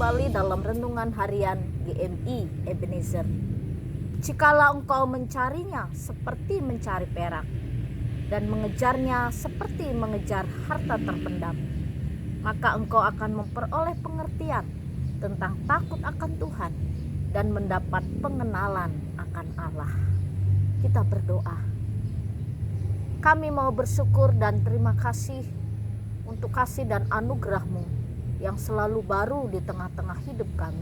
kembali dalam renungan harian GMI Ebenezer. Jikalau engkau mencarinya seperti mencari perak dan mengejarnya seperti mengejar harta terpendam, maka engkau akan memperoleh pengertian tentang takut akan Tuhan dan mendapat pengenalan akan Allah. Kita berdoa. Kami mau bersyukur dan terima kasih untuk kasih dan anugerah-Mu yang selalu baru di tengah-tengah hidup kami.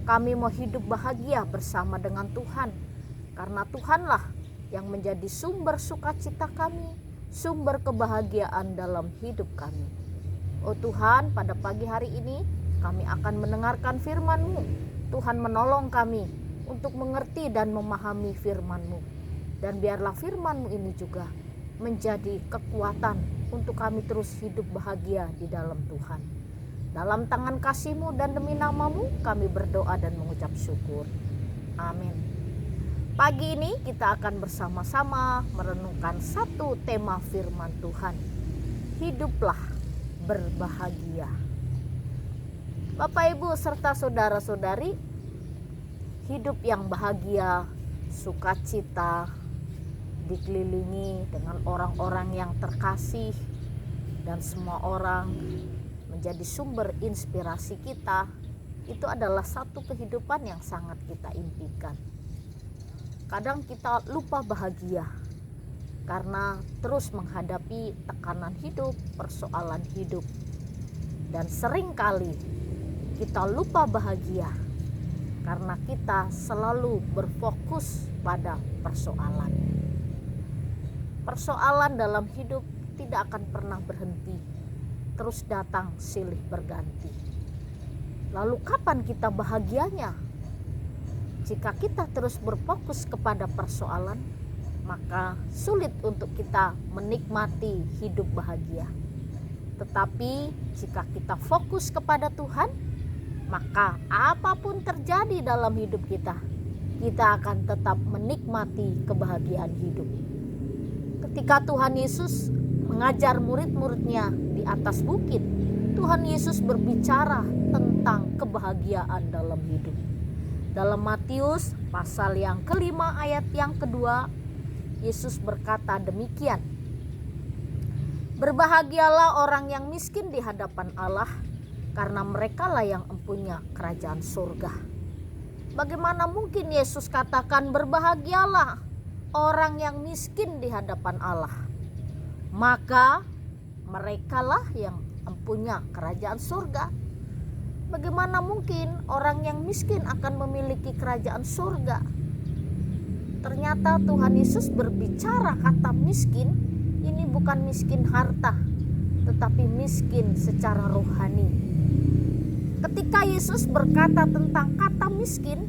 Kami mau hidup bahagia bersama dengan Tuhan, karena Tuhanlah yang menjadi sumber sukacita kami, sumber kebahagiaan dalam hidup kami. Oh Tuhan, pada pagi hari ini kami akan mendengarkan firman-Mu. Tuhan menolong kami untuk mengerti dan memahami firman-Mu. Dan biarlah firman-Mu ini juga menjadi kekuatan untuk kami terus hidup bahagia di dalam Tuhan. Dalam tangan kasih-Mu dan demi nama-Mu kami berdoa dan mengucap syukur. Amin. Pagi ini kita akan bersama-sama merenungkan satu tema firman Tuhan. Hiduplah berbahagia. Bapak, Ibu, serta saudara-saudari, hidup yang bahagia, sukacita, dikelilingi dengan orang-orang yang terkasih, dan semua orang menjadi sumber inspirasi kita, itu adalah satu kehidupan yang sangat kita impikan. Kadang kita lupa bahagia karena terus menghadapi tekanan hidup, persoalan hidup. Dan seringkali kita lupa bahagia karena kita selalu berfokus pada persoalan. Persoalan dalam hidup tidak akan pernah berhenti, terus datang silih berganti. Lalu kapan kita bahagianya? Jika kita terus berfokus kepada persoalan, maka sulit untuk kita menikmati hidup bahagia. Tetapi jika kita fokus kepada Tuhan, maka apapun terjadi dalam hidup kita, kita akan tetap menikmati kebahagiaan hidup. Ketika Tuhan Yesus mengajar murid-muridnya di atas bukit, Tuhan Yesus berbicara tentang kebahagiaan dalam hidup. Dalam Matius pasal yang kelima ayat yang kedua, Yesus berkata demikian. Berbahagialah orang yang miskin di hadapan Allah, karena merekalah yang empunya kerajaan surga. Bagaimana mungkin Yesus katakan berbahagialah orang yang miskin di hadapan Allah? Maka merekalah yang empunya kerajaan surga. Bagaimana mungkin orang yang miskin akan memiliki kerajaan surga? Ternyata Tuhan Yesus berbicara kata miskin, ini bukan miskin harta, tetapi miskin secara rohani. Ketika Yesus berkata tentang kata miskin,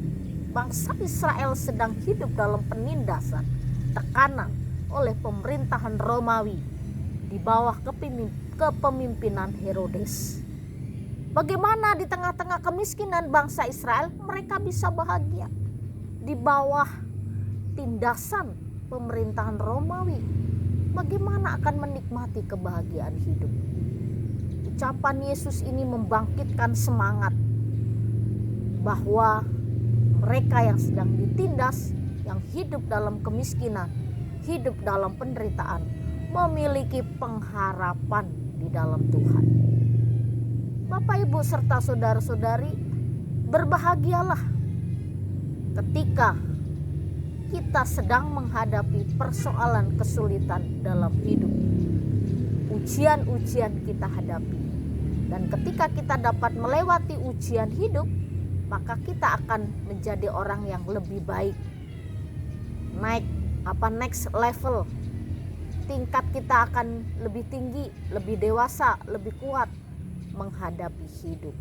bangsa Israel sedang hidup dalam penindasan, tekanan oleh pemerintahan Romawi di bawah kepemimpinan Herodes. Bagaimana di tengah-tengah kemiskinan bangsa Israel mereka bisa bahagia? Di bawah tindasan pemerintahan Romawi, bagaimana akan menikmati kebahagiaan hidup? Ucapan Yesus ini membangkitkan semangat bahwa mereka yang sedang ditindas, yang hidup dalam kemiskinan, hidup dalam penderitaan, memiliki pengharapan di dalam Tuhan. Bapak, Ibu, serta saudara-saudari, berbahagialah ketika kita sedang menghadapi persoalan kesulitan dalam hidup. Ujian-ujian kita hadapi. Dan ketika kita dapat melewati ujian hidup, maka kita akan menjadi orang yang lebih baik. Next level. Tingkat kita akan lebih tinggi, lebih dewasa, lebih kuat menghadapi hidup.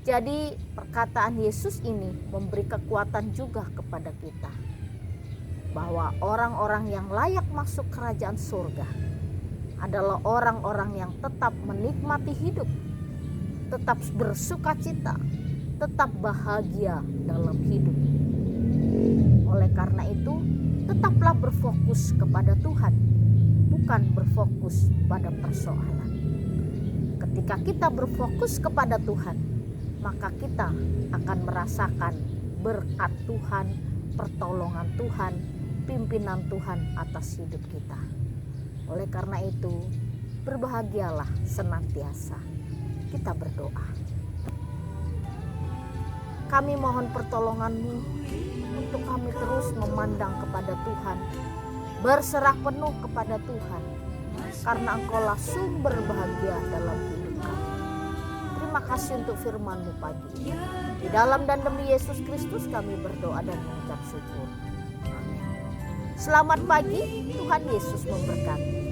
Jadi perkataan Yesus ini memberi kekuatan juga kepada kita, bahwa orang-orang yang layak masuk kerajaan surga adalah orang-orang yang tetap menikmati hidup, tetap bersukacita, tetap bahagia dalam hidup. Oleh karena itu, tetaplah berfokus kepada Tuhan, bukan berfokus pada persoalan. Ketika kita berfokus kepada Tuhan, maka kita akan merasakan berkat Tuhan, pertolongan Tuhan, pimpinan Tuhan atas hidup kita. Oleh karena itu, berbahagialah senantiasa. Kita berdoa. Kami mohon pertolongan-Mu untuk kami terus memandang kepada Tuhan, berserah penuh kepada Tuhan, karena Engkaulah sumber bahagia dalam hidup kami. Terima kasih untuk firman-Mu pagi ini. Di dalam dan demi Yesus Kristus kami berdoa dan mengucap syukur. Amin. Selamat pagi, Tuhan Yesus memberkati.